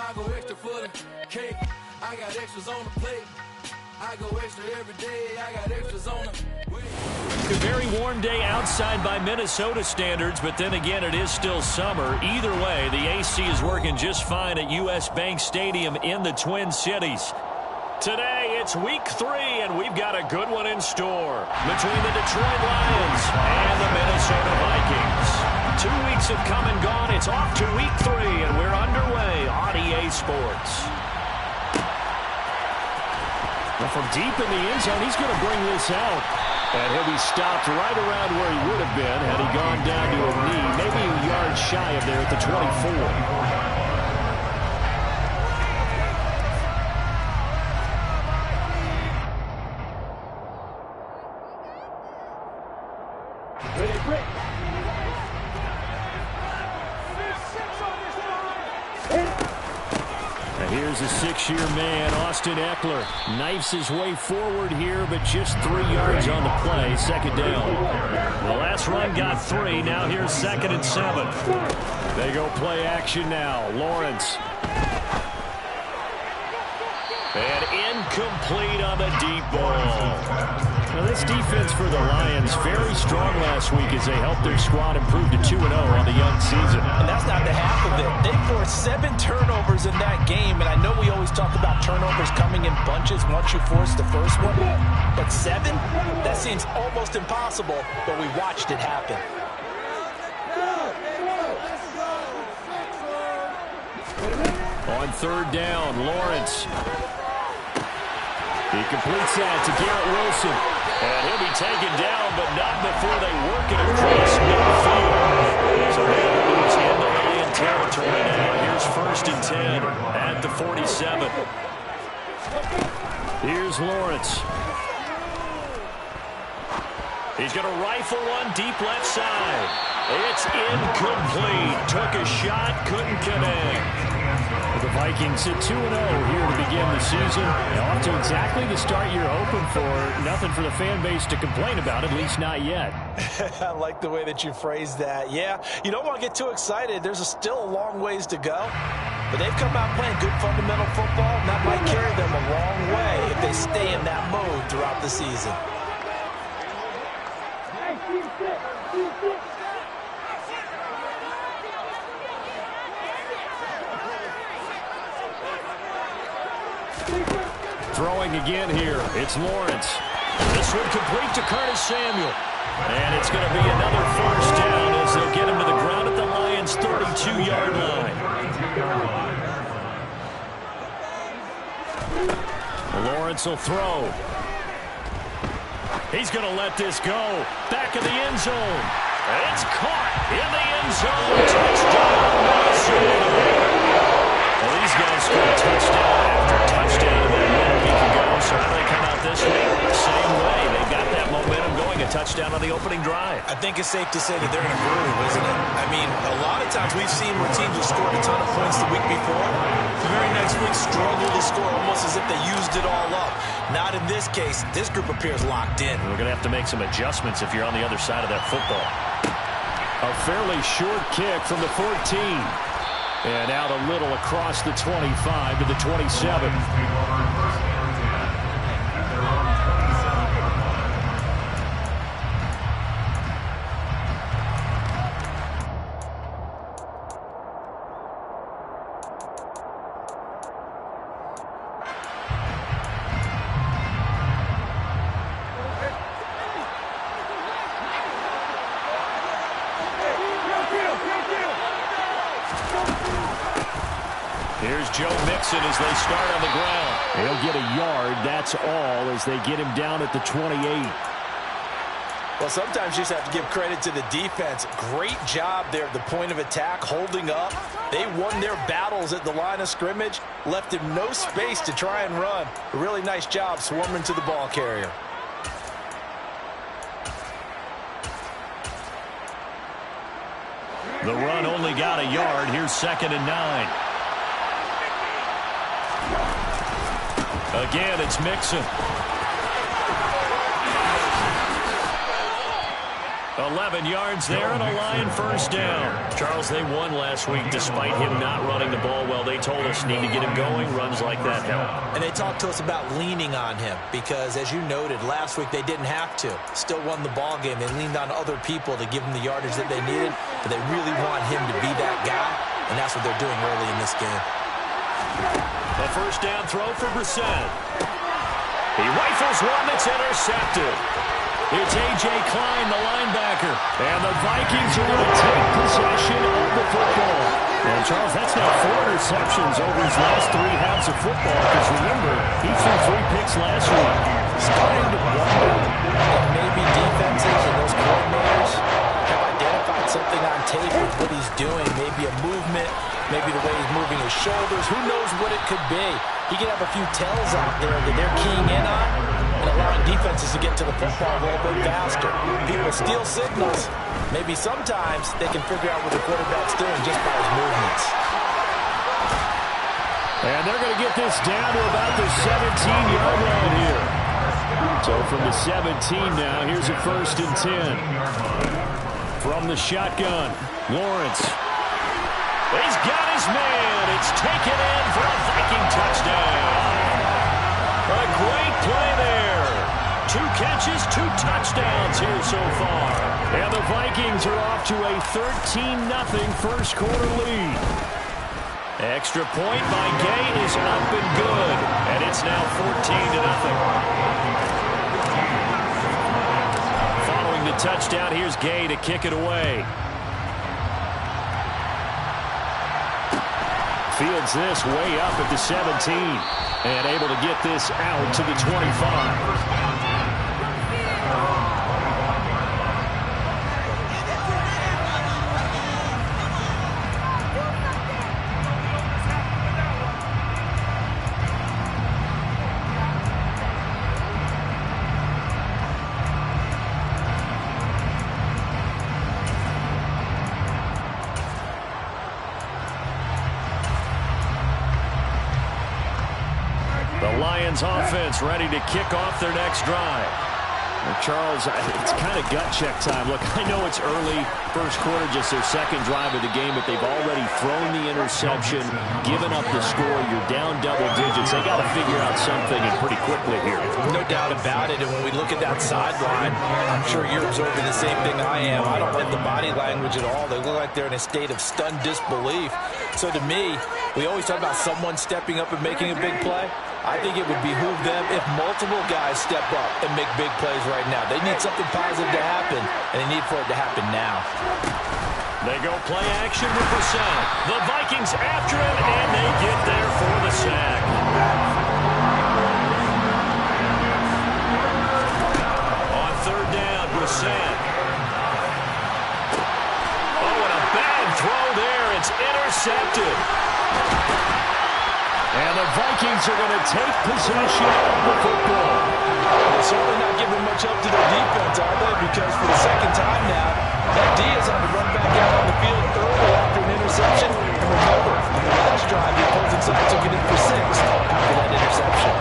I go extra for the cake. I got extras on the plate. I go extra every day. I got extras on the way. A very warm day outside by Minnesota standards, but then again, it is still summer. Either way, the AC is working just fine at U.S. Bank Stadium in the Twin Cities. Today, it's week 3, and we've got a good one in store between the Detroit Lions and the Minnesota Vikings. 2 weeks have come and gone. It's off to week 3, and we're underway on EA Sports. Well, from deep in the end zone, he's going to bring this out. And he'll be stopped right around where he would have been had he gone down to a knee, maybe a yard shy of there at the 24. Here's a 6-year man, Austin Eckler. Knifes his way forward here, but just 3 yards on the play. Second down. The last run got 3. Now here's 2nd and 7. They go play action now. Lawrence. And incomplete on the deep ball. Now this defense for the Lions, very strong last week as they helped their squad improve to 2-0 on the young season. And that's not the half of it. They forced 7 turnovers in that game, and I know we always talk about turnovers coming in bunches once you force the first one, but 7? That seems almost impossible, but we watched it happen. On 3rd down, Lawrence. He completes that to Garrett Wilson. And he'll be taken down, but not before they work it across midfield. So they'll lose into Lion territory now. Here's 1st and 10 at the 47. Here's Lawrence. He's going to rifle one deep left side. It's incomplete. Took a shot, couldn't connect. The Vikings at 2-0 here to begin the season. Off to exactly the start you're hoping for. Nothing for the fan base to complain about, at least not yet. I like the way that you phrased that. Yeah, you don't want to get too excited. There's still a long ways to go. But they've come out playing good fundamental football, and that might carry them a long way if they stay in that mode throughout the season. Throwing again here, it's Lawrence. This one complete to Curtis Samuel. And it's going to be another 1st down as they'll get him to the ground at the Lions' 32-yard line. Lawrence will throw. He's going to let this go. Back in the end zone. It's caught in the end zone. Touchdown, Minnesota. Well, these guys scored touchdown after touchdown about 1 week ago. So how do they come out this week? Same way. They got that momentum going. A touchdown on the opening drive. I think it's safe to say that they're in a groove, isn't it? I mean, a lot of times we've seen where teams have scored a ton of points the week before. The very next week struggle to score almost as if they used it all up. Not in this case. This group appears locked in. We're going to have to make some adjustments if you're on the other side of that football. A fairly short kick from the 14. And out a little across the 25 to the 27. Here's Joe Mixon as they start on the ground. They'll get a yard, that's all, as they get him down at the 28. Well, sometimes you just have to give credit to the defense. Great job there at the point of attack, holding up. They won their battles at the line of scrimmage, left him no space to try and run. A really nice job swarming to the ball carrier. The run only got a yard. Here's 2nd and 9. Again, it's Mixon. 11 yards there and a Lion first down. Charles, they won last week despite him not running the ball well. They told us need to get him going. Runs like that help. And they talked to us about leaning on him because, as you noted, last week they didn't have to. Still won the ball game. They leaned on other people to give them the yardage that they needed, but they really want him to be that guy, and that's what they're doing early in this game. A first down throw for Brissett. He rifles one that's intercepted. It's A.J. Klein, the linebacker. And the Vikings are going to take possession of the football. And, Charles, that's now 4 interceptions over his last 3 halves of football. Because, remember, he threw 3 picks last week. Starting to wonder if maybe defenses and those coordinators have identified something on tape with what he's doing. Maybe a movement, maybe the way he's moving his shoulders. Who knows what it could be? He could have a few tells out there that they're keying in on and allowing defenses to get to the football a little bit faster. People steal signals. Maybe sometimes they can figure out what the quarterback's doing just by his movements. And they're going to get this down to about the 17-yard line here. So from the 17 now, here's a 1st and 10. From the shotgun, Lawrence. He's got his man. It's taken in for a Viking touchdown. A great play there. 2 catches, 2 touchdowns here so far. And the Vikings are off to a 13-0 first quarter lead. Extra point by Gay is up and good. And it's now 14-0. Following the touchdown, here's Gay to kick it away. Fields this way up at the 17 and able to get this out to the 25. Offense ready to kick off their next drive. Well, Charles, it's kind of gut check time. Look, I know it's early, first quarter, just their second drive of the game, but they've already thrown the interception, given up the score. You're down double digits. They got to figure out something and pretty quickly here. No doubt about it. And when we look at that sideline, I'm sure you're observing the same thing I am. I don't like the body language at all. They look like they're in a state of stunned disbelief. So to me, we always talk about someone stepping up and making a big play. I think it would behoove them if multiple guys step up and make big plays right now. They need something positive to happen, and they need for it to happen now. They go play action with Brissett. The Vikings after him, and they get there for the sack. On 3rd down, Brissett. Oh, and a bad throw there. It's intercepted. And the Vikings are going to take possession of the football. They're certainly not giving much help to their defense, are they? Because for the second time now, that D has had to run back out on the field early after an interception. And remember, on the last drive, the opposing side took it in for 6 after that interception.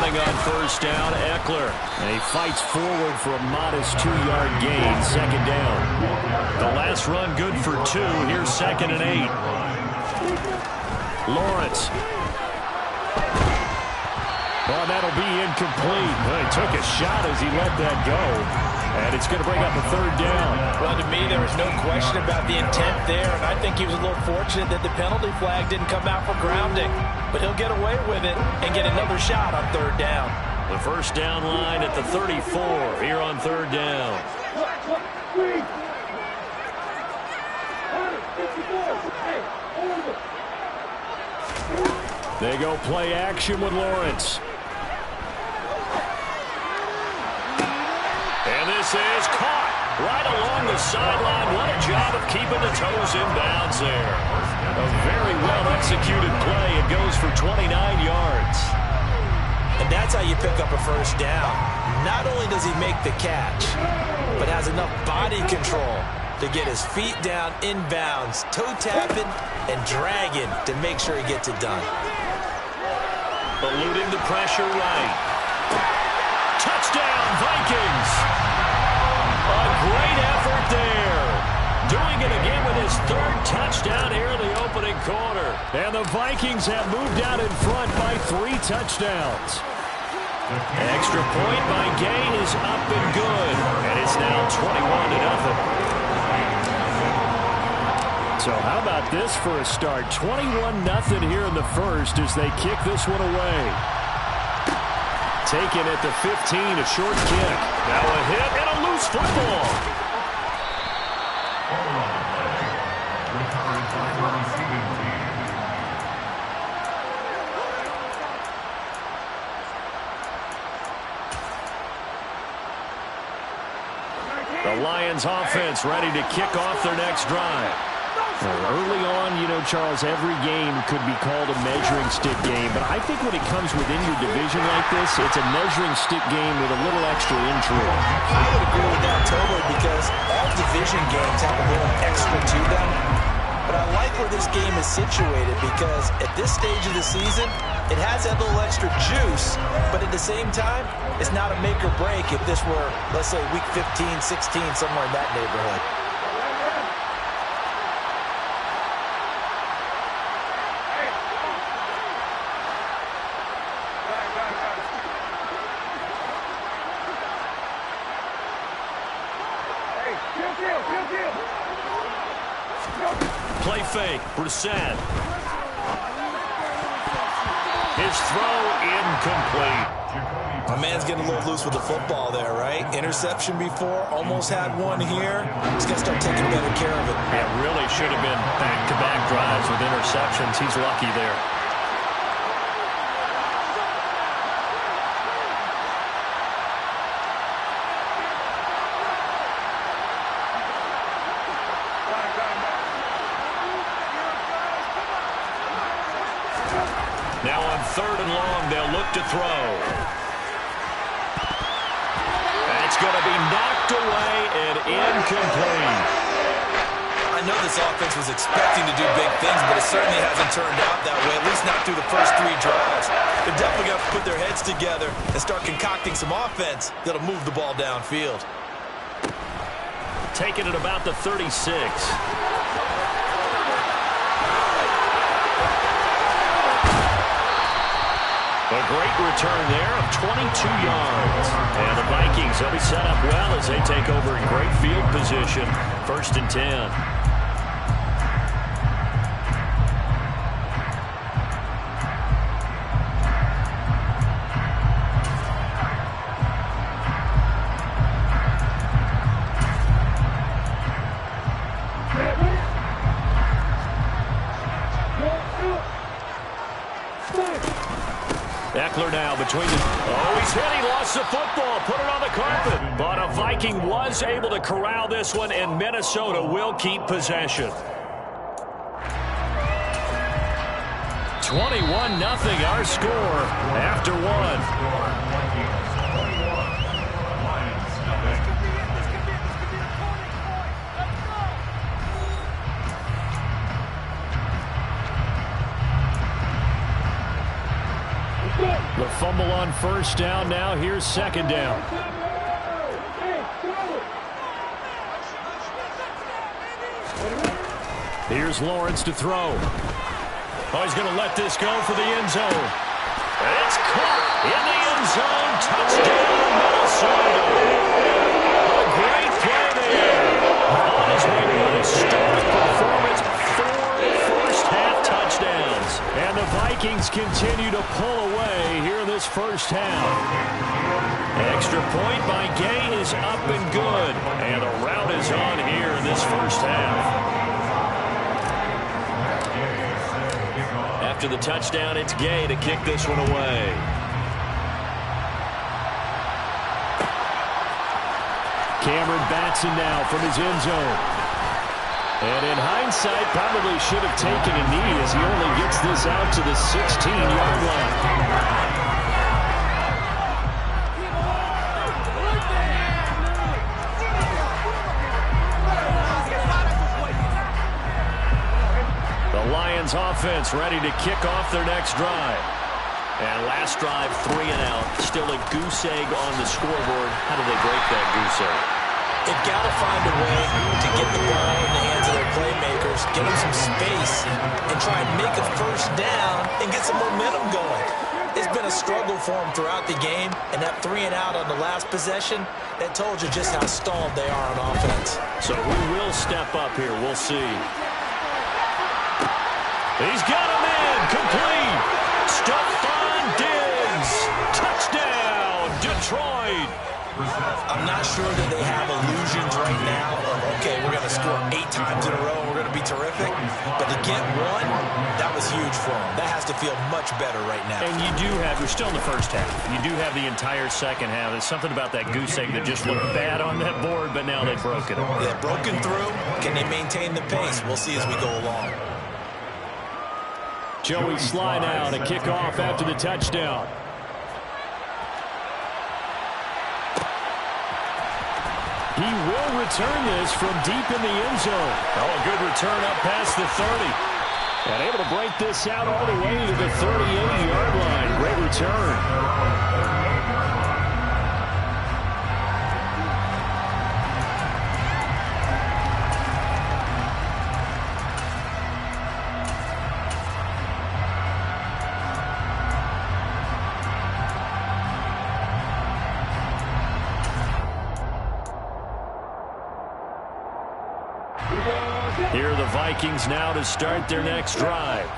On 1st down, Eckler. And he fights forward for a modest 2-yard gain, 2nd down. The last run good for 2. Here's 2nd and 8. Lawrence. Oh, that'll be incomplete. Well, he took a shot as he let that go. And it's going to bring up a 3rd down. Well, to me, there was no question about the intent there. And I think he was a little fortunate that the penalty flag didn't come out for grounding. But he'll get away with it and get another shot on 3rd down. The first down line at the 34 here on 3rd down. They go play action with Lawrence. And this is caught right along the sideline. What a job of keeping the toes in bounds there. A very well-executed play. It goes for 29 yards. And that's how you pick up a first down. Not only does he make the catch, but has enough body control to get his feet down inbounds, toe tapping and dragging to make sure he gets it done. Eluding the pressure right. Touchdown, Vikings! A great effort there. Doing it again with his third touchdown here in the opening quarter. And the Vikings have moved out in front by 3 touchdowns. Extra point by Gay is up and good. And it's now 21-0. So how about this for a start? 21-0 here in the first as they kick this one away. Taken at the 15, a short kick. Now a hit and a loose football. The Lions offense ready to kick off their next drive. Well, early on, you know, Charles, every game could be called a measuring stick game. But I think when it comes within your division like this, it's a measuring stick game with a little extra intrigue. I would agree with that totally because all division games have a little extra to them. But I like where this game is situated because at this stage of the season, it has that little extra juice. But at the same time, it's not a make or break if this were, let's say, week 15, 16, somewhere in that neighborhood. Play fake, Brissett. His throw incomplete. My man's getting a little loose with the football there, right? Interception before, almost had one here. He's got to start taking better care of it. It really should have been back-to-back drives with interceptions. He's lucky there. Now on 3rd and long, they'll look to throw. That's going to be knocked away and incomplete. I know this offense was expecting to do big things, but it certainly hasn't turned out that way, at least not through the first 3 drives. They're definitely going to put their heads together and start concocting some offense that'll move the ball downfield. Taking it about the 36. A great return there of 22 yards. And the Vikings will be set up well as they take over in great field position. 1st and 10. Eckler now between the... Oh, he's hit. He lost the football. Put it on the carpet. But a Viking was able to corral this one, and Minnesota will keep possession. 21-0 our score after 1. The fumble on 1st down. Now here's 2nd down. Here's Lawrence to throw. Oh, he's going to let this go for the end zone. It's caught in the end zone. Touchdown, Minnesota. A great play there. On his way to a historic performance. 4 first-half touchdowns. And the Vikings continue to pull away here in this first half. Extra point by Gay is up and good. And the route is on here in this first half. After the touchdown, it's Gay to kick this one away. Cameron Batson now from his end zone. And in hindsight, probably should have taken a knee as he only gets this out to the 16-yard line. offense ready to kick off their next drive. And last drive, 3 and out. Still a goose egg on the scoreboard. How do they break that goose egg? They've got to find a way to get the ball in the hands of their playmakers, get them some space, and try and make a first down and get some momentum going. It's been a struggle for them throughout the game, and that 3 and out on the last possession, that told you just how stalled they are on offense. So who will step up here? We'll see. He's got him in. Complete. Stephon Diggs. Touchdown, Detroit. I'm not sure that they have illusions right now of, okay, we're going to score 8 times in a row and we're going to be terrific. But to get one, that was huge for them. That has to feel much better right now. And you're still in the first half. You do have the entire second half. There's something about that goose egg that just looked bad on that board, but now they've broken it. Yeah, broken through. Can they maintain the pace? We'll see as we go along. Joey Sly now to kick off after the touchdown. He will return this from deep in the end zone. Oh, a good return up past the 30. And able to break this out all the way to the 38-yard line. Great return. Here are the Vikings now to start their next drive.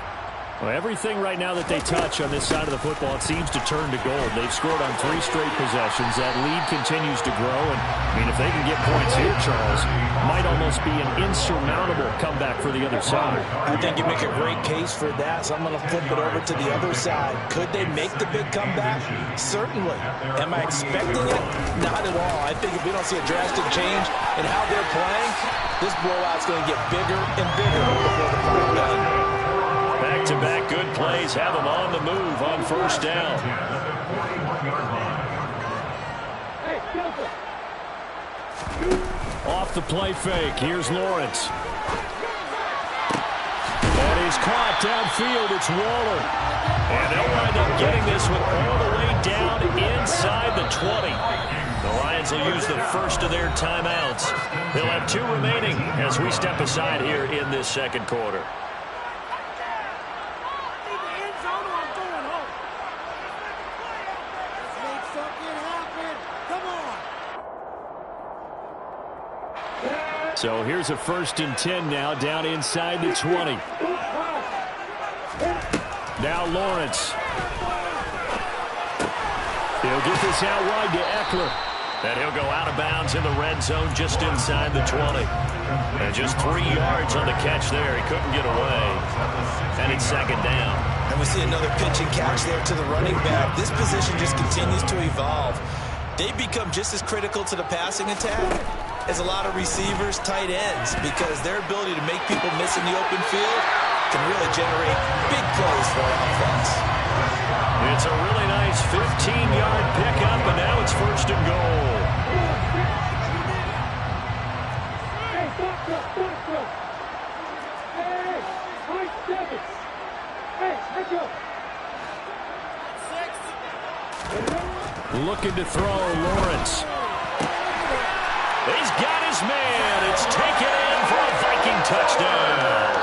Well, everything right now that they touch on this side of the football, it seems to turn to gold. They've scored on 3 straight possessions. That lead continues to grow. And, I mean, if they can get points here, Charles, might almost be an insurmountable comeback for the other side. I think you make a great case for that, so I'm going to flip it over to the other side. Could they make the big comeback? Certainly. Am I expecting it? Not at all. I think if we don't see a drastic change in how they're playing, this blowout's going to get bigger and bigger before the final done. Back-to-back good plays have them on the move on first down. Off the play fake. Here's Lawrence. And he's caught downfield. It's Waller. And they'll wind up getting this one all the way down inside the 20. The Lions will use the first of their timeouts. They'll have 2 remaining as we step aside here in this second quarter. So here's a 1st and 10 now down inside the 20. Now Lawrence. He'll get this out wide to Eckler. And he'll go out of bounds in the red zone just inside the 20. And just 3 yards on the catch there. He couldn't get away. And it's second down. And we see another pitch and catch there to the running back. This position just continues to evolve. They become just as critical to the passing attack as a lot of receivers, tight ends, because their ability to make people miss in the open field can really generate big plays for our offense. It's a really nice 15-yard pickup, and now it's 1st and goal. Looking to throw, Lawrence. He's got his man. It's taken in for a Viking touchdown.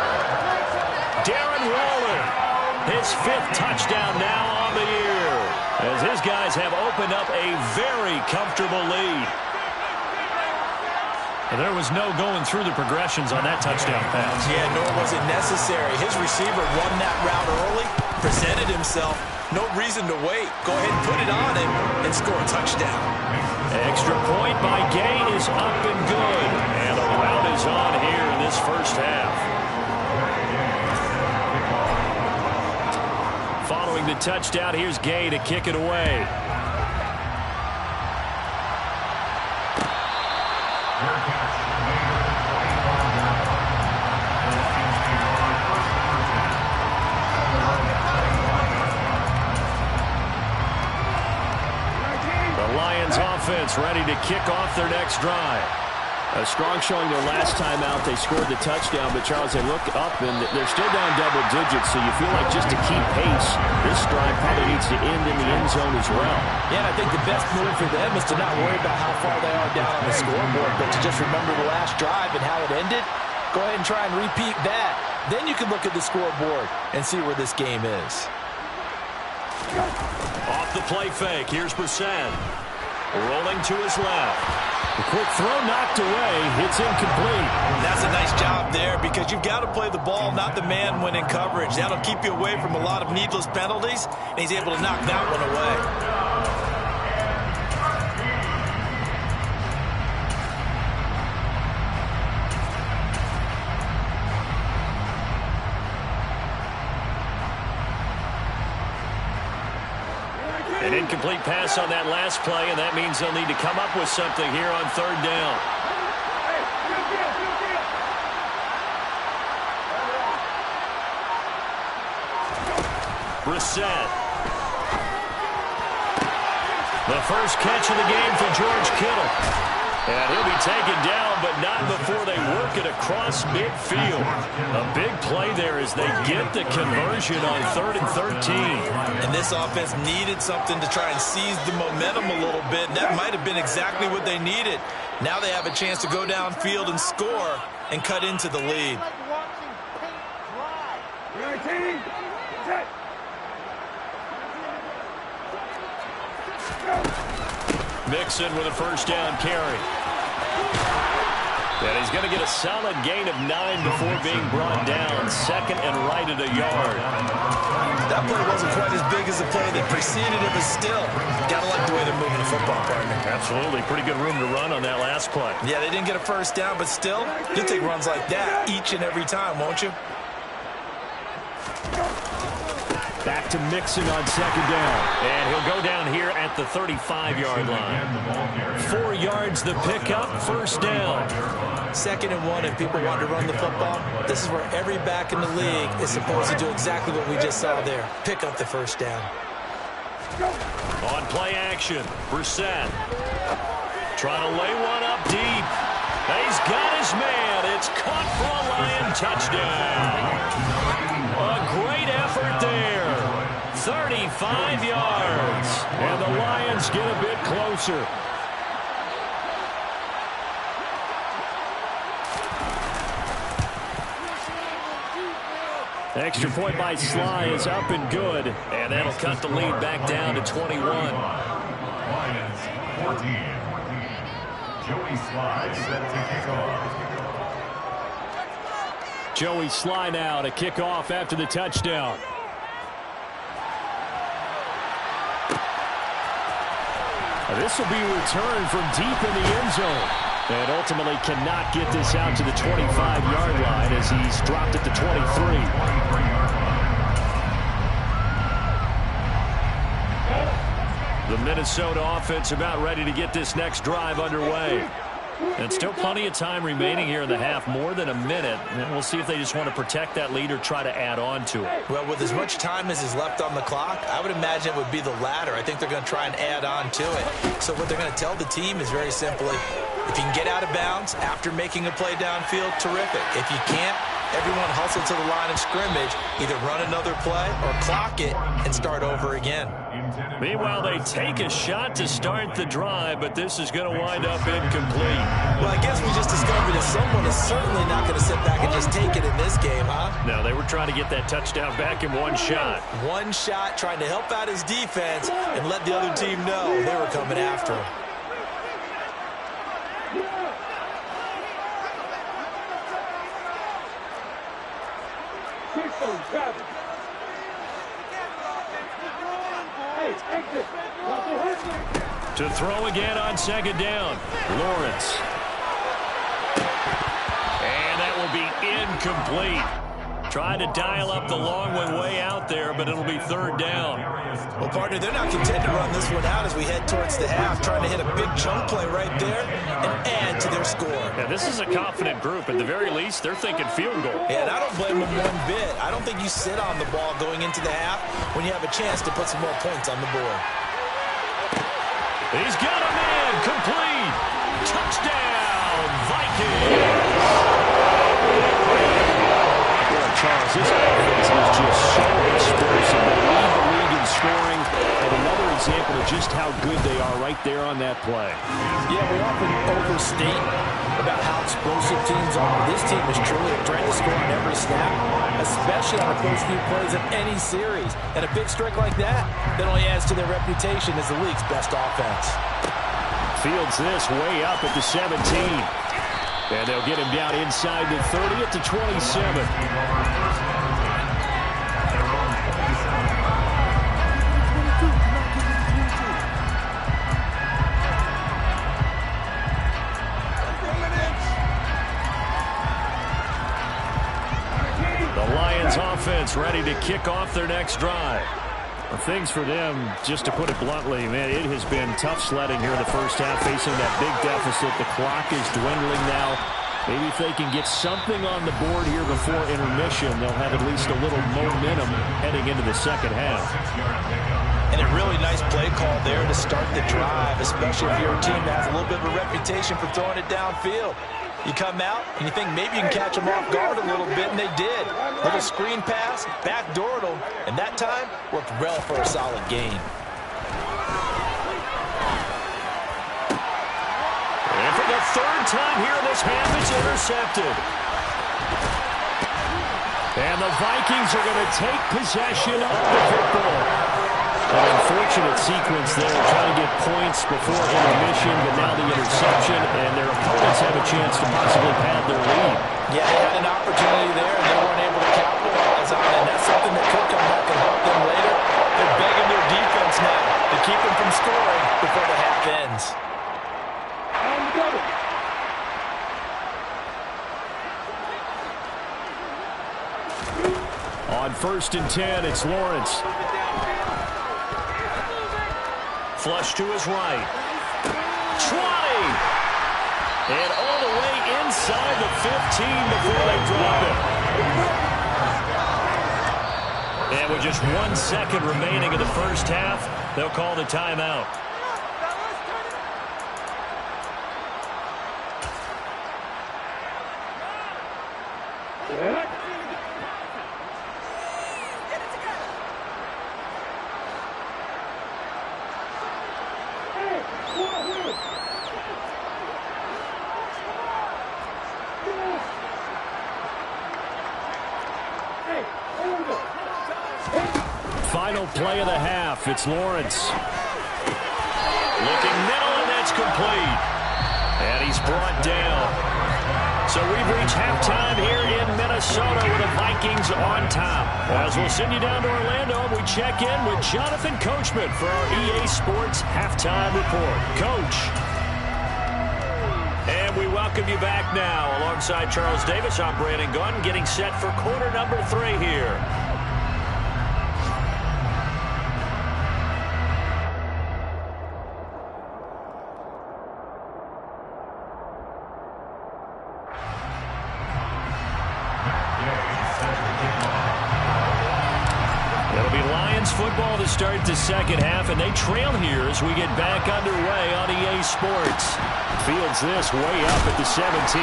Darren Waller, his 5th touchdown now on the year, as his guys have opened up a very comfortable lead. And there was no going through the progressions on that touchdown pass. Yeah, nor was it necessary. His receiver won that route early, presented himself. No reason to wait. Go ahead and put it on him and score a touchdown. Extra point by Gay is up and good. And the route is on here in this first half. Following the touchdown, here's Gay to kick it away. The Lions offense ready to kick off their next drive. A strong showing their last time out. They scored the touchdown, but Charles, they look up and they're still down double digits, so you feel like just to keep pace, this drive probably needs to end in the end zone as well. Yeah, and I think the best move for them is to not worry about how far they are down on the scoreboard, but to just remember the last drive and how it ended. Go ahead and try and repeat that. Then you can look at the scoreboard and see where this game is. Off the play fake, here's Brissett. Rolling to his left. The quick throw knocked away. It's incomplete. That's a nice job there because you've got to play the ball, not the man when in coverage. That'll keep you away from a lot of needless penalties, and he's able to knock that one away. An incomplete pass on that last play, and that means they'll need to come up with something here on third down. Brissett. The first catch of the game for George Kittle. And he'll be taken down, but not before they work it across midfield. A big play there as they get the conversion on 3rd and 13. And this offense needed something to try and seize the momentum a little bit. That might have been exactly what they needed. Now they have a chance to go downfield and score and cut into the lead. Mixon with a first down carry. And he's going to get a solid gain of 9 before being brought down. 2nd and right at a yard. That play wasn't quite as big as the play that preceded it, but still, got to like the way they're moving the football, partner. Absolutely. Pretty good room to run on that last play. Yeah, they didn't get a first down, but still, you'll take runs like that each and every time, won't you? Back to Mixon on 2nd down. And he'll go down here at the 35-yard line. 4 yards the pickup, first down. 2nd and 1, if people want to run the football, this is where every back in the league is supposed to do exactly what we just saw there. Pick up the first down. On play action, Brissett. Trying to lay one up deep. He's got his man. It's caught for a Lion touchdown. A great effort there. 35 yards. And the Lions get a bit closer. Extra point by Sly is up and good. And that'll cut the lead back down to 21. Lions 14. Joey Sly set to kick off. Joey Sly now to kick off after the touchdown. This will be returned from deep in the end zone. And ultimately cannot get this out to the 25-yard line as he's dropped it to 23. The Minnesota offense about ready to get this next drive underway. And still plenty of time remaining here in the half, more than a minute. And we'll see if they just want to protect that lead or try to add on to it. Well, with as much time as is left on the clock, I would imagine it would be the latter. I think they're going to try and add on to it. So what they're going to tell the team is very simply, if you can get out of bounds after making a play downfield, terrific. If you can't, everyone hustle to the line of scrimmage, either run another play or clock it and start over again. Meanwhile, they take a shot to start the drive, but this is going to wind up incomplete. Well, I guess we just discovered that someone is certainly not going to sit back and just take it in this game, huh? No, they were trying to get that touchdown back in one shot. One shot, trying to help out his defense and let the other team know they were coming after him. To throw again on 2nd down. Lawrence. And that will be incomplete. Tried to dial up the long way out there, but it'll be 3rd down. Well, partner, they're not content to run this one out as we head towards the half, trying to hit a big chunk play right there and add to their score. Yeah, this is a confident group. At the very least, they're thinking field goal. Yeah, and I don't blame them one bit. I don't think you sit on the ball going into the half when you have a chance to put some more points on the board. He's got a man, complete. Touchdown, Vikings. this offense is just so explosive. They lead the league in scoring, and another example of just how good they are right there on that play. Yeah, we often overstate about how explosive teams are. This team is truly a threat to score on every snap, especially on the first few plays of any series. And a big streak like that only adds to their reputation as the league's best offense. Fields this way up at the 17. And they'll get him down inside the 30 at the 27. The Lions offense ready to kick off their next drive. Well, things for them, just to put it bluntly, man, it has been tough sledding here in the first half, facing that big deficit. The clock is dwindling now. Maybe if they can get something on the board here before intermission, they'll have at least a little momentum heading into the second half. And a really nice play call there to start the drive, especially if you're a team that has a little bit of a reputation for throwing it downfield. You come out and you think maybe you can catch them off guard a little bit, and they did. Little screen pass, backdoored them, and that time worked well for a solid gain. And for the third time here in this half, it's intercepted. And the Vikings are going to take possession of the football. An unfortunate sequence there, trying to get points before intermission, but now the interception, and their opponents have a chance to possibly pad their lead. Yeah, they had an opportunity there, and they weren't able to capitalize on it, and that's something that could come back and help them later. They're begging their defense now to keep them from scoring before the half ends. On 1st and 10, it's Lawrence. Flush to his right. 20! And all the way inside the 15 before they drop it. And with just 1 second remaining in the first half, they'll call the timeout. Final play of the half. It's Lawrence. Looking middle, and that's complete. And he's brought down. So we've reached halftime here in Minnesota with the Vikings on top. As we'll send you down to Orlando, we check in with Jonathan Coachman for our EA Sports Halftime Report. Coach. And we welcome you back now. Alongside Charles Davis, I'm Brandon Gunn, getting set for quarter number 3 here. Football to start the second half, and they trail here as we get back underway on EA Sports. Fields this way up at the 17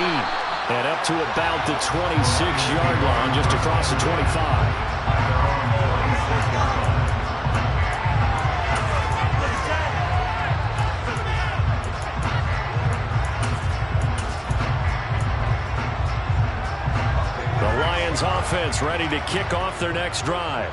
and up to about the 26-yard line, just across the 25. The Lions offense ready to kick off their next drive.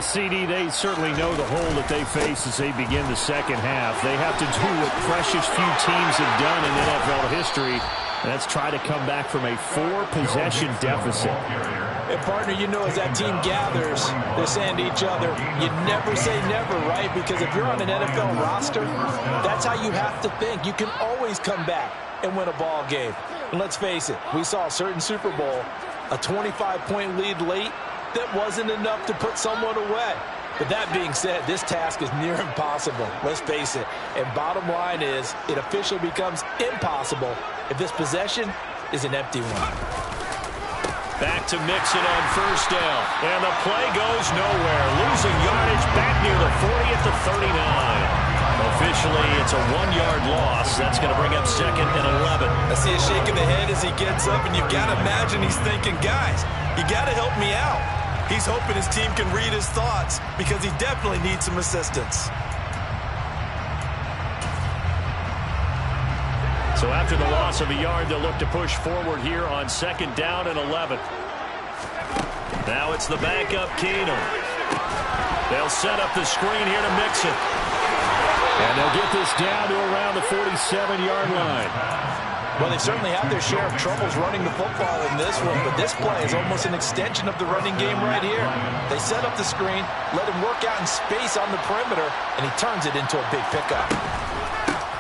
CD, they certainly know the hole that they face as they begin the second half. They have to do what precious few teams have done in NFL history, and that's try to come back from a 4-possession deficit. And, partner, you know, as that team gathers, they're saying to each other, you never say never, right? Because if you're on an NFL roster, that's how you have to think. You can always come back and win a ball game. And let's face it, we saw a certain Super Bowl, a 25-point lead late, that wasn't enough to put someone away. But that being said, this task is near impossible. Let's face it. And bottom line is, it officially becomes impossible if this possession is an empty one. Back to Mixon on first down. And the play goes nowhere. Losing yardage back near the 40 at the 39. A officially, it's a 1-yard loss. That's going to bring up 2nd and 11. I see a shake of the head as he gets up, and you've got to imagine he's thinking, guys, you got to help me out. He's hoping his team can read his thoughts because he definitely needs some assistance. So after the loss of a yard, they'll look to push forward here on 2nd down and 11. Now it's the backup Keenum. They'll set up the screen here to Mixon. And they'll get this down to around the 47-yard line. Well, they certainly have their share of troubles running the football in this one, but this play is almost an extension of the running game right here. They set up the screen, let him work out in space on the perimeter, and he turns it into a big pickup.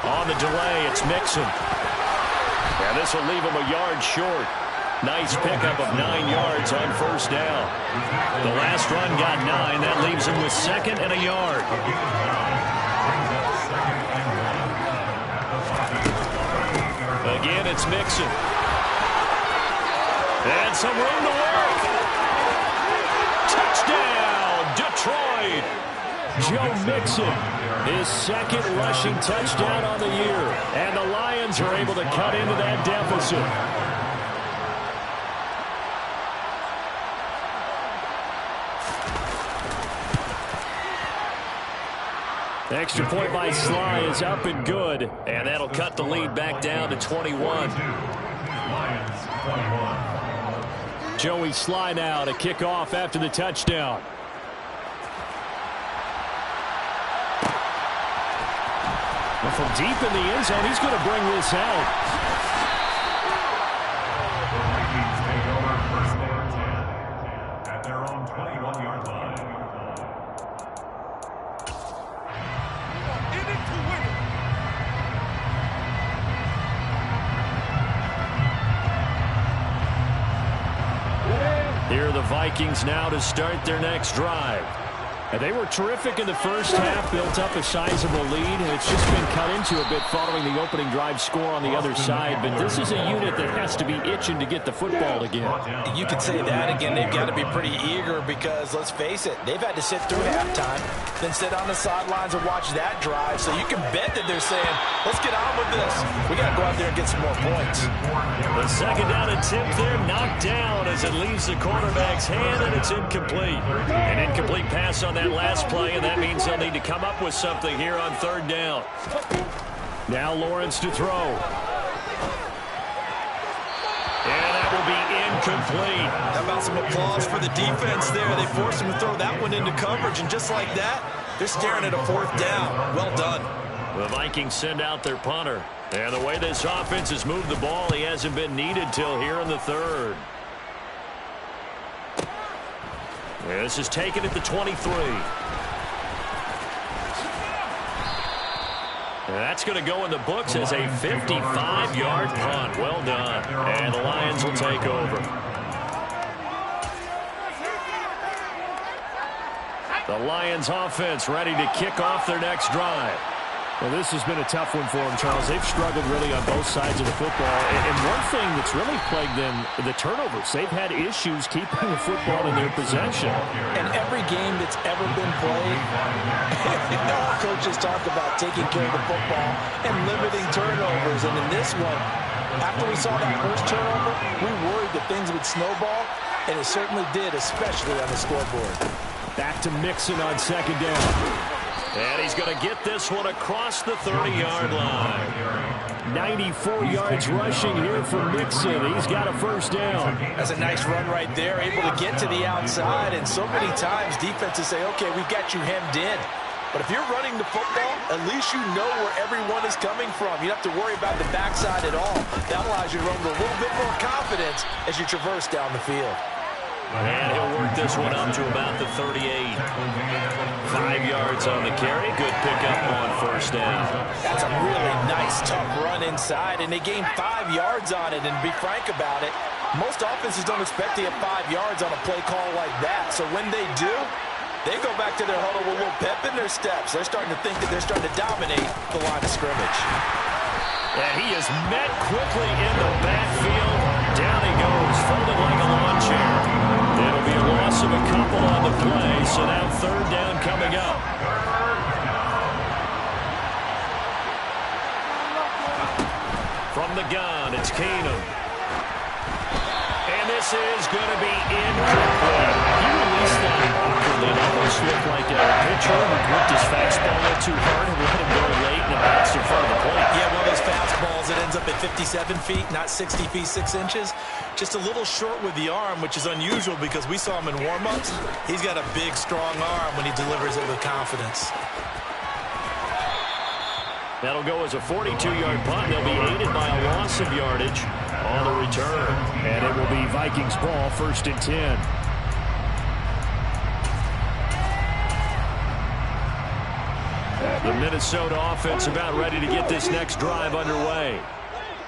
On the delay, it's Mixon. And this will leave him a yard short. Nice pickup of 9 yards on 1st down. The last run got 9. That leaves him with 2nd and a yard. Again, it's Mixon. And some room to work. Touchdown, Detroit. Joe Mixon, his 2nd rushing touchdown on the year. And the Lions are able to cut into that deficit. Extra point by Sly is up and good. And that'll cut the lead back down to 21. Lions 21. Joey Sly now to kick off after the touchdown. Well, from deep in the end zone, he's going to bring this out. The Vikings take over 1st and 10 at their own 21-yard line. Here are the Vikings now to start their next drive. And they were terrific in the first half, built up a sizable lead, and it's just been cut into a bit following the opening drive score on the other side. But this is a unit that has to be itching to get the football again. You could say that again. They've got to be pretty eager because, let's face it, they've had to sit through halftime, then sit on the sidelines and watch that drive. So you can bet that they're saying, let's get on with this. We got to go out there and get some more points. The 2nd down attempt there knocked down as it leaves the quarterback's hand, and it's incomplete. An incomplete pass on that last play, and that means they'll need to come up with something here on 3rd down. Now Lawrence to throw. And that will be incomplete. How about some applause for the defense there? They forced him to throw that one into coverage, and just like that, they're staring at a 4th down. Well done. The Vikings send out their punter. And the way this offense has moved the ball, he hasn't been needed till here in the 3rd. This is taken at the 23. That's going to go in the books as a 55-yard punt. Well done. And the Lions will take over. The Lions offense ready to kick off their next drive. Well, this has been a tough one for them, Charles. They've struggled really on both sides of the football. And one thing that's really plagued them, the turnovers. They've had issues keeping the football in their possession. And every game that's ever been played, all coaches talk about taking care of the football and limiting turnovers. And in this one, after we saw that first turnover, we worried that things would snowball, and it certainly did, especially on the scoreboard. Back to Mixon on 2nd down. And he's going to get this one across the 30-yard line. 94 yards rushing here for Mixon. He's got a 1st down. That's a nice run right there, able to get to the outside. And so many times defenses say, okay, we've got you hemmed in. But if you're running the football, at least you know where everyone is coming from. You don't have to worry about the backside at all. That allows you to run with a little bit more confidence as you traverse down the field. And he'll work this one up to about the 38. 5 yards on the carry. Good pickup on 1st down. That's a really nice, tough run inside, and they gained 5 yards on it. And to be frank about it, most offenses don't expect to get 5 yards on a play call like that. So when they do, they go back to their huddle with a little pep in their steps. They're starting to think that they're starting to dominate the line of scrimmage. And he is met quickly in the backfield. Down he goes, folded like a lawn chair. It'll be a loss of a couple on the play, so now 3rd down coming up. From the gun, it's Keenum. And this is going to be incomplete. He released that awkwardly. It almost looked like a pitcher who gripped his fastball a little too hard and let him go late and it bounced in front of the plate. Yeah, one of those fastballs that ends up at 57 feet, not 60 feet, 6 inches. Just a little short with the arm, which is unusual because we saw him in warm-ups. He's got a big, strong arm when he delivers it with confidence. That'll go as a 42-yard punt. They'll be aided by a loss of yardage on the return. And it will be Vikings ball, 1st and 10. The Minnesota offense about ready to get this next drive underway.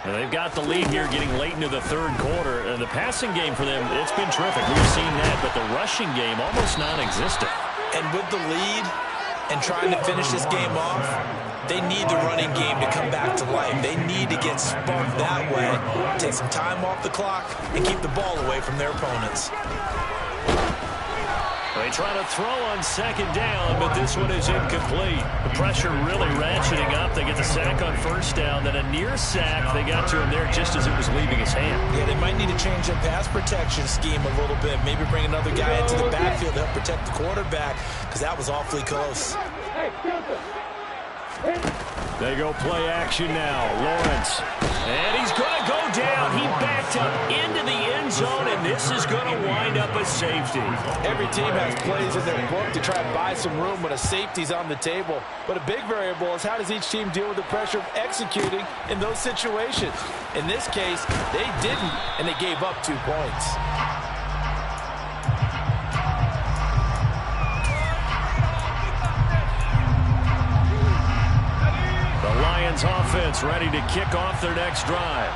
And they've got the lead here getting late into the 3rd quarter. And the passing game for them, it's been terrific. We've seen that, but the rushing game almost non-existent. And with the lead and trying to finish this game off, they need the running game to come back to life. They need to get sparked that way, take some time off the clock, and keep the ball away from their opponents. They try to throw on 2nd down, but this one is incomplete. The pressure really ratcheting up. They get the sack on 1st down, then a near sack. They got to him there just as it was leaving his hand. Yeah, they might need to change their pass protection scheme a little bit. Maybe bring another guy into the backfield to help protect the quarterback, because that was awfully close. They go play action now. Lawrence. And he's going to go down. He backed up into the end zone, and this is going to wind up a safety. Every team has plays in their book to try and buy some room when a safety's on the table. But a big variable is how does each team deal with the pressure of executing in those situations. In this case, they didn't, and they gave up 2 points. Lions offense ready to kick off their next drive.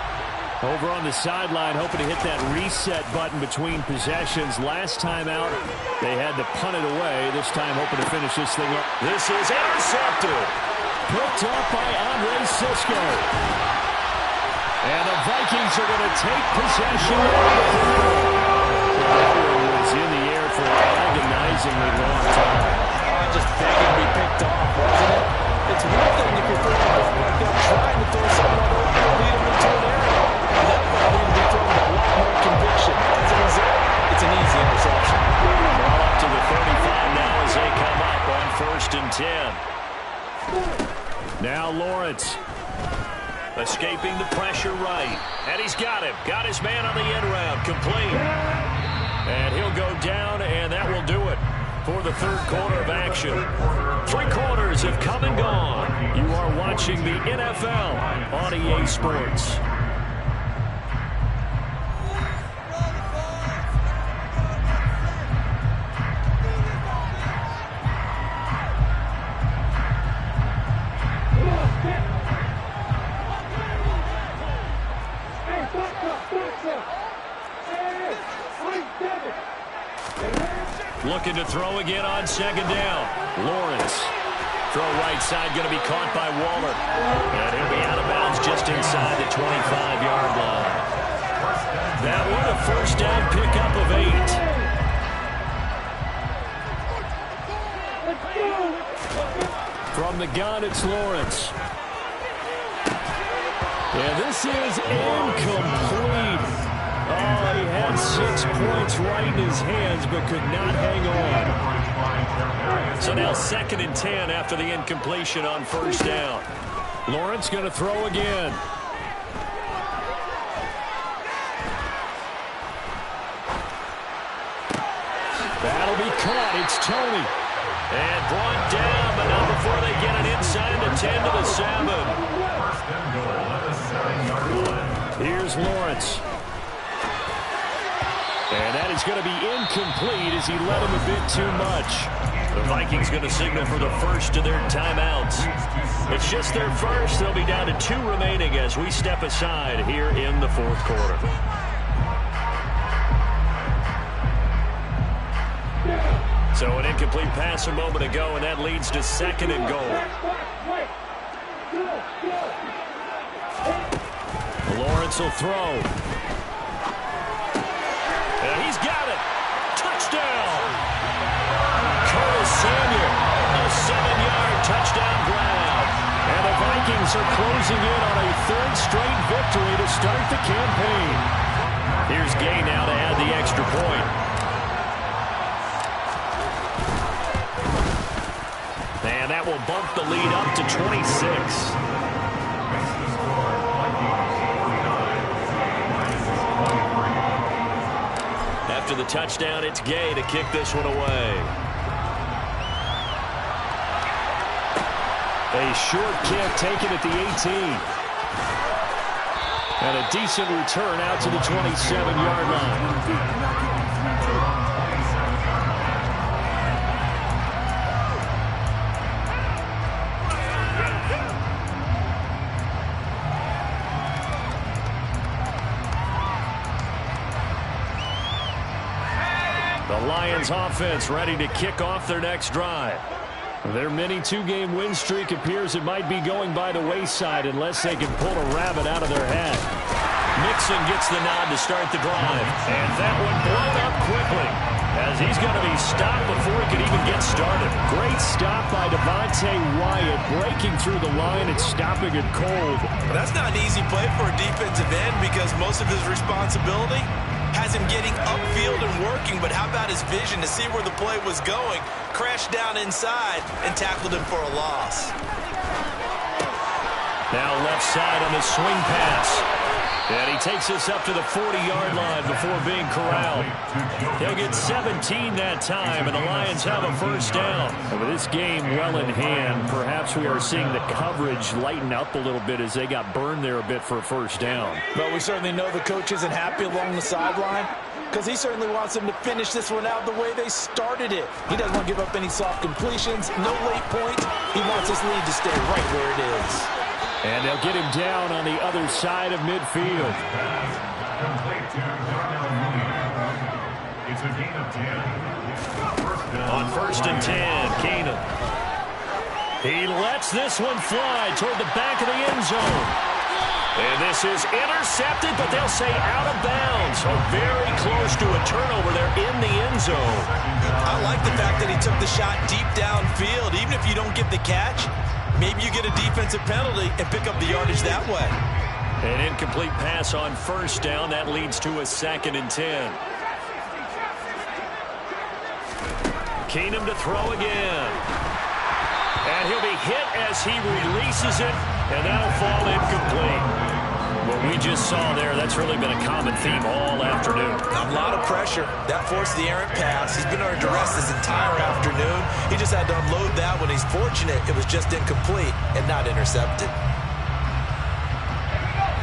Over on the sideline, hoping to hit that reset button between possessions. Last time out, they had to punt it away. This time, hoping to finish this thing up. This is intercepted. Picked up by Andre Cisco. And the Vikings are going to take possession. That one was in the air for an agonizingly long time. Just begging to be picked off, wasn't it? It's one thing if you're throwing a ball like that, trying to throw someone over and lead them into an area. That ball needs to be thrown with a lot more conviction. As a result, it's an easy interception. Ball up to the 35 now as they come up on 1st and 10. Now Lawrence. Escaping the pressure right. And he's got him. Got his man on the end round. Complete. And he'll go down, and that will do it for the 3rd quarter of action. 3 quarters have come and gone. You are watching the NFL on EA Sports. Looking to throw again on 2nd down. Lawrence. Throw right side going to be caught by Waller. And he'll be out of bounds just inside the 25-yard line. That one a 1st down pickup of 8. From the gun, it's Lawrence. And this is incomplete. Oh, he had 6 points right in his hands, but could not hang on. So now 2nd and 10 after the incompletion on 1st down. Lawrence going to throw again. That'll be caught. It's Tony. And brought down, but not before they get it inside the 10 to the 7. Here's Lawrence. And that is going to be incomplete as he led him a bit too much. The Vikings going to signal for the first of their timeouts. It's just their first. They'll be down to 2 remaining as we step aside here in the 4th quarter. So an incomplete pass a moment ago, and that leads to 2nd and goal. Lawrence will throw. And he's got it. Touchdown. Curtis Samuel, a 7-yard touchdown grab. And the Vikings are closing in on a third straight victory to start the campaign. Here's Gay now to add the extra point. And that will bump the lead up to 26. After the touchdown, it's Gay to kick this one away. A short kick taken at the 18. And a decent return out to the 27-yard line. The Lions offense ready to kick off their next drive. Their mini two-game win streak appears it might be going by the wayside unless they can pull a rabbit out of their hat. Mixon gets the nod to start the drive. And that one blown up quickly as he's going to be stopped before he can even get started. Great stop by Devontae Wyatt, breaking through the line and stopping it cold. But that's not an easy play for a defensive end because most of his responsibility has him getting upfield and working, but how about his vision to see where the play was going, crashed down inside, and tackled him for a loss. Now left side on the swing pass. And he takes us up to the 40-yard line before being corralled. He'll get 17 that time, and the Lions have a first down. And with this game well in hand, perhaps we are seeing the coverage lighten up a little bit as they got burned there a bit for a first down. But we certainly know the coach isn't happy along the sideline because he certainly wants them to finish this one out the way they started it. He doesn't want to give up any soft completions, no late points. He wants his lead to stay right where it is. And they'll get him down on the other side of midfield. On first and 10, Keenum. He lets this one fly toward the back of the end zone. And this is intercepted, but they'll say out of bounds. So very close to a turnover there in the end zone. I like the fact that he took the shot deep downfield. Even if you don't get the catch, maybe you get a defensive penalty and pick up the yardage that way. An incomplete pass on first down. That leads to a second and 10. Keenum to throw again. And he'll be hit as he releases it, and that'll fall incomplete. What we just saw there, that's really been a common theme all afternoon. A lot of pressure. That forced the errant pass. He's been under duress this entire afternoon. He just had to unload that when he's fortunate it was just incomplete and not intercepted.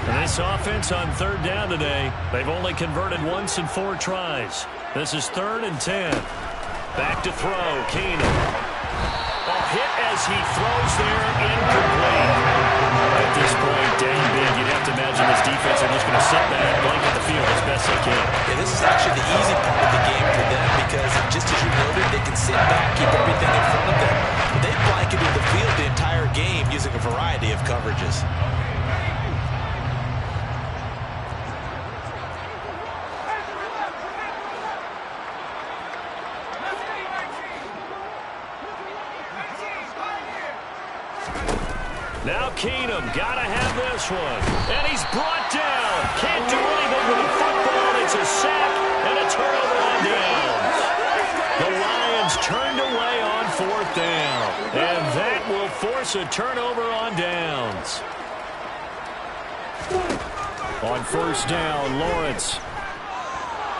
And this offense on third down today, they've only converted once in 4 tries. This is 3rd and 10. Back to throw, Keenum. Hit as he throws there, incomplete. At this point, down big, you'd have to imagine this defense are just going to sit back, blanket the field as best they can. Yeah, this is actually the easy part of the game for them because, just as you noted, they can sit back, keep everything in front of them. But they've blanketed the field the entire game using a variety of coverages. Now Keenum, gotta have this one. And he's brought down. Can't do anything with the football. It's a sack and a turnover on downs. The Lions turned away on 4th down. And that will force a turnover on downs. On first down, Lawrence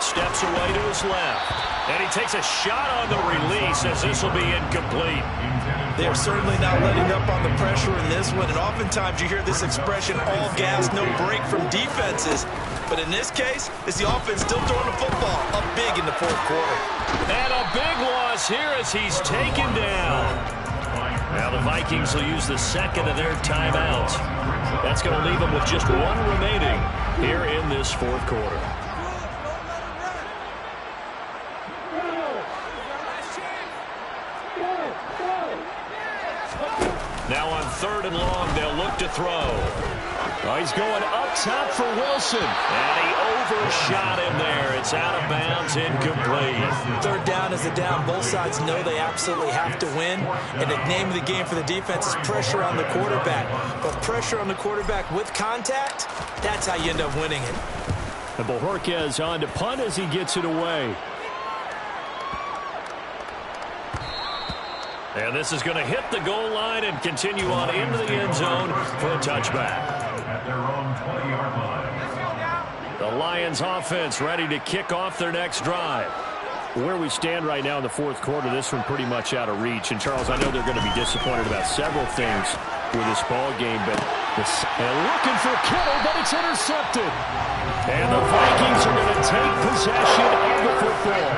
steps away to his left. And he takes a shot on the release as this will be incomplete. They are certainly not letting up on the pressure in this one. And oftentimes you hear this expression, all gas, no break from defenses. But in this case, it's the offense still throwing the football up big in the 4th quarter. And a big loss here as he's taken down. Now the Vikings will use the second of their timeouts. That's going to leave them with just 1 remaining here in this 4th quarter. Now on 3rd and long, they'll look to throw. Oh, he's going up top for Wilson. And he overshot him there. It's out of bounds, incomplete. Third down is a down. Both sides know they absolutely have to win. And the name of the game for the defense is pressure on the quarterback. But pressure on the quarterback with contact, that's how you end up winning it. And Bojorquez on to punt as he gets it away. And this is going to hit the goal line and continue on into the end zone for a touchback. At their own 20-yard line. The Lions offense ready to kick off their next drive. Where we stand right now in the fourth quarter, this one pretty much out of reach. And, Charles, I know they're going to be disappointed about several things with this ball game, but and looking for Kittle, but it's intercepted. And the Vikings are going to take possession of the football.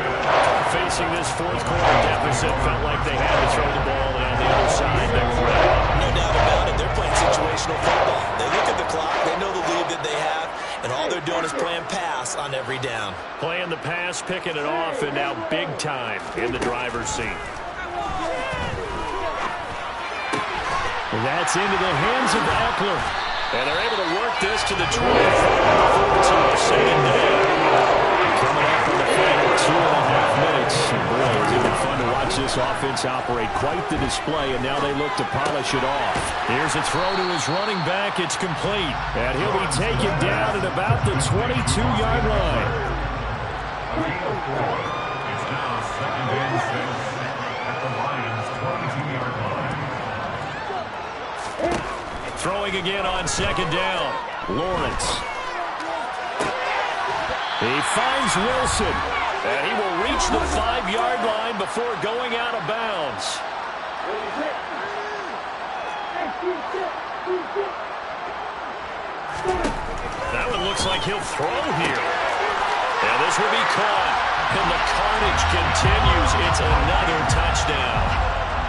Facing this fourth quarter deficit, felt like they had to throw the ball, and on the other side, they were ready. No doubt about it. They're playing situational football. They look at the clock. They know the lead that they have, and all they're doing is playing pass on every down. Playing the pass, picking it off, and now big time in the driver's seat. And that's into the hands of Eckler. And they're able to work this to the 25 before it's on the second down. Coming up in the final 2.5 minutes. Boy, it's been fun to watch this offense operate. Quite the display, and now they look to polish it off. Here's a throw to his running back. It's complete. And he'll be taken down at about the 22-yard line. It's now 2nd and 6 at the Lions' 22-yard line. Throwing again on second down. Lawrence. He finds Wilson. And he will reach the 5-yard line before going out of bounds. That one looks like he'll throw here. And this will be caught. And the carnage continues. It's another touchdown.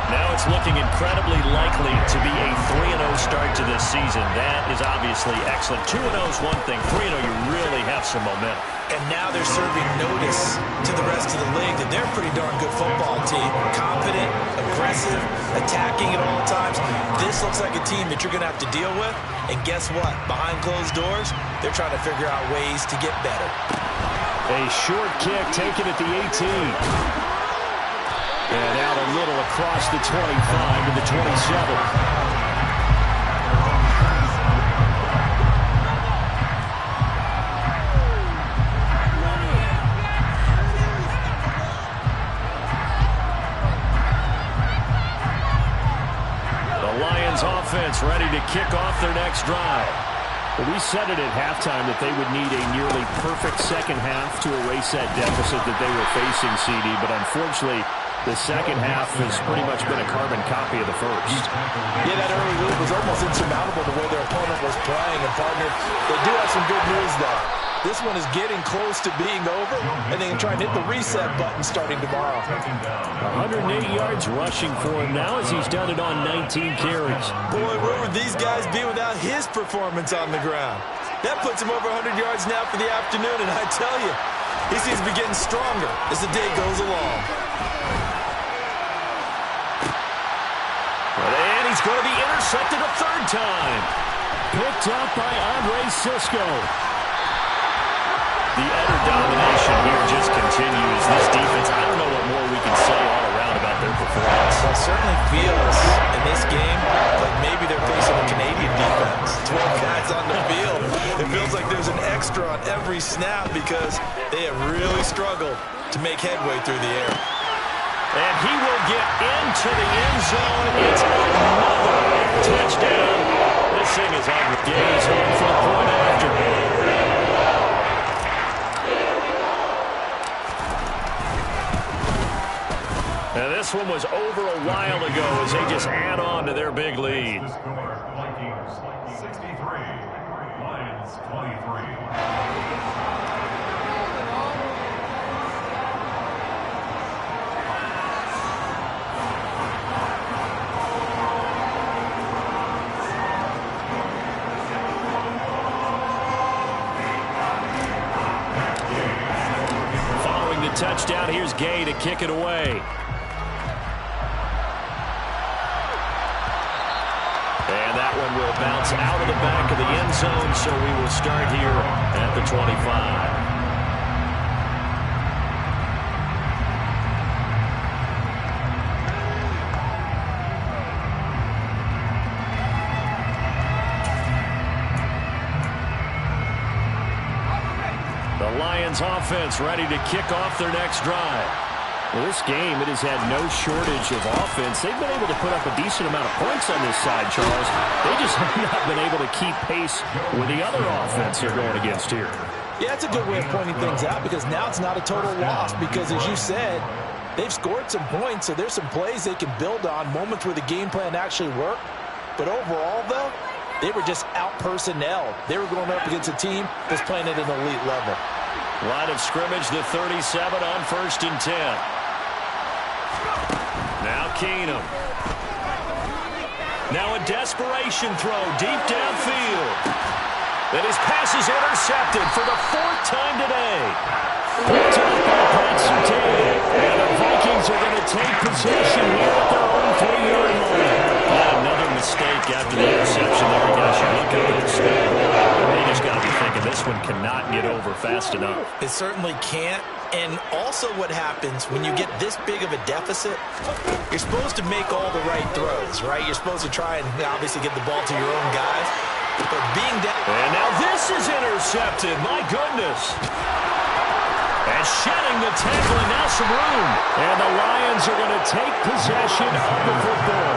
Now it's looking incredibly likely to be a 3-0 start to this season. That is obviously excellent. 2-0 is one thing. 3-0, you really have some momentum. And now they're serving notice to the rest of the league that they're a pretty darn good football team. Confident, aggressive, attacking at all times. This looks like a team that you're going to have to deal with. And guess what? Behind closed doors, they're trying to figure out ways to get better. A short kick taken at the 18. And out a little across the 25 to the 27. The Lions offense ready to kick off their next drive. Well, we said it at halftime that they would need a nearly perfect second half to erase that deficit that they were facing, CD, but unfortunately, the second half has pretty much been a carbon copy of the first. Yeah, that early lead was almost insurmountable the way their opponent was playing. And, partner, they do have some good news, though. This one is getting close to being over, and they can try and hit the reset button starting tomorrow. 108 yards rushing for him now as he's done it on 19 carries. Boy, where would these guys be without his performance on the ground? That puts him over 100 yards now for the afternoon, and I tell you, he seems to be getting stronger as the day goes along. And he's going to be intercepted a third time. Picked up by Andre Sisco. The utter domination here just continues. This defense, I don't know what more we can say all around about their performance. Well, it certainly feels in this game like maybe they're facing a Canadian defense. 12 guys on the field. It feels like there's an extra on every snap because they have really struggled to make headway through the air. And he will get into the end zone. It's another touchdown. This thing is on the gaze home for the point after. Now this one was over a while ago as they just add on to their big lead. The score, Vikings 63, Lions 23. Touchdown. Here's Gay to kick it away. And that one will bounce out of the back of the end zone, so we will start here at the 25. The Lions offense ready to kick off their next drive. Well, this game, it has had no shortage of offense. They've been able to put up a decent amount of points on this side, Charles. They just have not been able to keep pace with the other offense they're going against here. Yeah, it's a good way of pointing things out because now it's not a total loss because, as you said, they've scored some points, so there's some plays they can build on, moments where the game plan actually worked. But overall, though, they were just out-personnel. They were going up against a team that's playing at an elite level. Line of scrimmage, the 37 on 1st and 10. Now Keenum. Now a desperation throw deep downfield. Then his pass is intercepted for the 4th time today. Picked up by Pat Surtain. And the Vikings are going to take possession here at their own 3-yard line. Another mistake after the interception there. Guys, you look up at the scoreboard. They just got to be thinking this one cannot get over fast enough. It certainly can't. And also what happens when you get this big of a deficit, you're supposed to make all the right throws, right? You're supposed to try and obviously get the ball to your own guys. But being down... And now this is intercepted. My goodness. And shedding the tackle, and now some room. And the Lions are going to take possession of the football.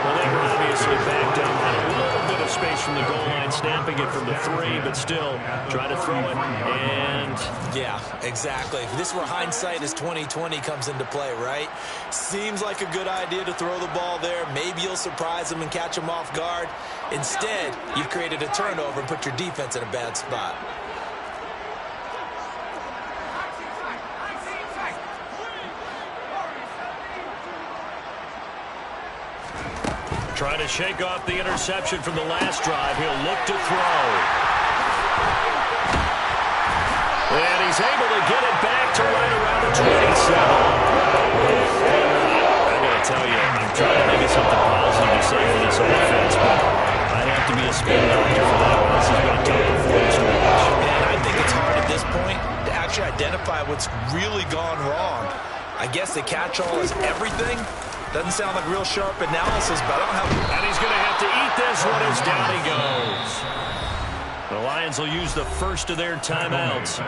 Well, they were obviously backed up on a little bit of space from the goal line, snapping it from the 3, but still trying to throw it. And yeah, exactly. This is where hindsight is 20/20 comes into play, right? Seems like a good idea to throw the ball there. Maybe you'll surprise them and catch them off guard. Instead, you've created a turnover and put your defense in a bad spot. trying to shake off the interception from the last drive. He'll look to throw. And he's able to get it back to right around the 27. I got to tell you, I'm trying to think of something positive to say for this offense, but I'd have to be a spin doctor for that one. This has been a tough performance to watch. And I think it's hard at this point to actually identify what's really gone wrong. I guess the catch-all is everything. Doesn't sound like real sharp analysis, but I don't have... And he's going to have to eat this one as down he goes. The Lions will use the first of their timeouts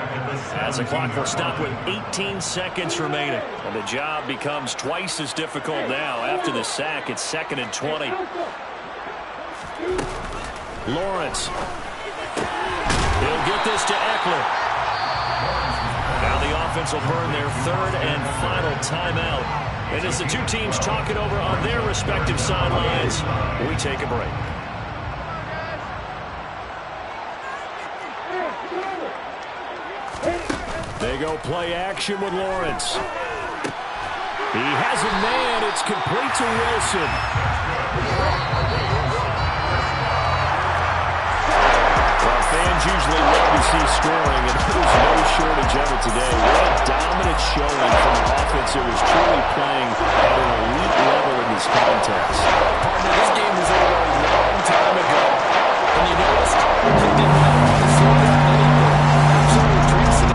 as the clock will stop with 18 seconds remaining. And the job becomes twice as difficult now. After the sack, it's 2nd and 20. Lawrence. He'll get this to Eckler. Now the offense will burn their third and final timeout. And as the two teams talk it over on their respective sidelines, we take a break. They go play action with Lawrence. He has a man. It's complete to Wilson. Well, fans usually love to see scoring, and there's no shortage of it today. What a dominant showing from an offense that was truly playing at an elite level in this contest. Partner, this game was over a long time ago. And you noticed, he did not want to slow down anything. Actually drinks it.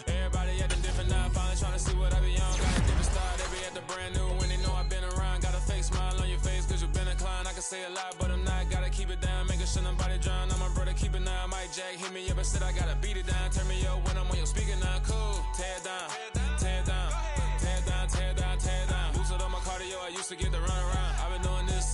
Everybody acting different now, finally trying to see what I be on. say a lot, but I'm not. Gotta keep it down, making sure nobody drown. I'm my brother, keep it now. Mike Jack hit me up and said I gotta beat it down. Turn me up when I'm on your speaker now. Cool, tear it down.